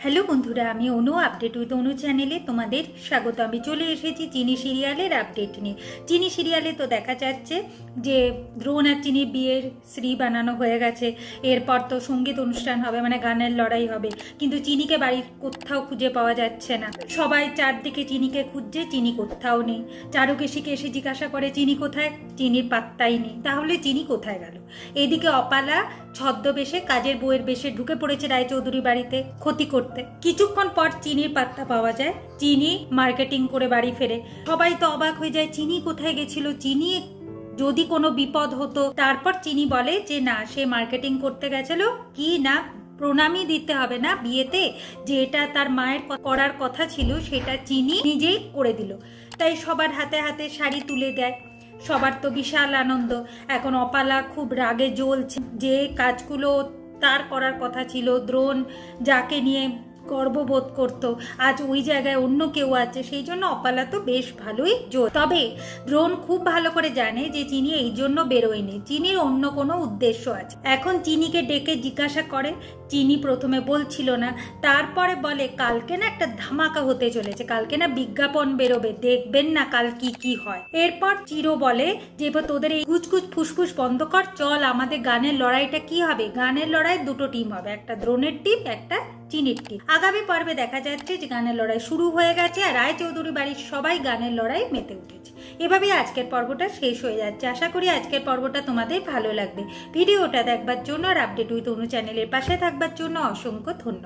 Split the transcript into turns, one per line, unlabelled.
Hello বন্ধুরা, আমি অনু update with অনু চ্যানেলে তোমাদের স্বাগত। আমি চলে এসেছি চিনি সিরিয়ালের আপডেট নিয়ে। চিনি সিরিয়ালে তো দেখা যাচ্ছে যে দ্রোণ আর চিনির বিয়ের শ্রী বানানো হয়ে গেছে। এরপর তো সঙ্গীত অনুষ্ঠান হবে, মানে গানের লড়াই হবে, কিন্তু চিনিকে বাড়ির কোথাও খুঁজে পাওয়া যাচ্ছে না। সবাই চারদিকে চিনিকে খুঁজছে, চিনি কোথাও নেই। চারুকেশিকে এসে জিজ্ঞাসা করে চিনি কোথায়, চিনির পাত্তাই নেই। তাহলে চিনি কোথায় গেল? এদিকে অপালা ছদ্মবেশে কাজের বউয়ের বেশে ঢুকে পড়েছে রায়চৌধুরী বাড়িতে ক্ষতি করতে। কিছুক্ষণ পর চিনির পাত্তা পাওয়া যায়, চিনি মার্কেটিং করে বাড়ি ফেরে। সবাই তো অবাক হয়ে যায়, চিনি কোথায় গেছিল, চিনি যদি কোনো বিপদ হতো। তারপর চিনি বলে যে না, সে মার্কেটিং করতে গেছিল, কি না প্রণামী দিতে হবে না বিয়েতে, যে এটা তার মায়ের করার কথা ছিল সেটা চিনি নিজেই করে দিল। তাই সবার হাতে হাতে শাড়ি তুলে দেয়। সবার তো বিশাল আনন্দ। এখন অপালা খুব রাগে জ্বলছে, যে কাজগুলো তার করার কথা ছিল, দ্রোণ যাকে নিয়ে গর্ববোধ করত, আজ ওই জায়গায় অন্য কেউ আছে, সেই জন্য অপালা তো বেশ ভালোই জোর। তবে দ্রোণ খুব ভালো করে জানে যে চিনি এই জন্য বেরোয়নি, চিনির অন্য কোনো উদ্দেশ্য আছে। এখন চিনিকে ডেকে জিজ্ঞাসা করে, চিনি প্রথমে বলছিল না, তারপরে বলে কালকে না একটা ধামাকা হতে চলেছে, কালকে না বিজ্ঞাপন বেরোবে, দেখবেন না কাল কি কি হয়। এরপর চিরো বলে যে তোদের এই কুচকুচ ফুসফুস বন্ধ কর, চল আমাদের গানের লড়াইটা কি হবে। গানের লড়াই দুটো টিম হবে, একটা দ্রোণের টিম, একটা চিনির টিম। আগামী পর্বে দেখা যাচ্ছে যে গানের লড়াই শুরু হয়ে গেছে আর রায়চৌধুরী বাড়ির সবাই গানের লড়াই মেতে উঠেছে। এভাবেই আজকের পর্বটা শেষ হয়ে যাচ্ছে। আশা করি আজকের পর্বটা তোমাদের ভালো লাগবে। ভিডিওটা দেখবার জন্য আর আপডেট উইথ অনু চ্যানেলের পাশে থাকবার জন্য অসংখ্য ধন্যবাদ।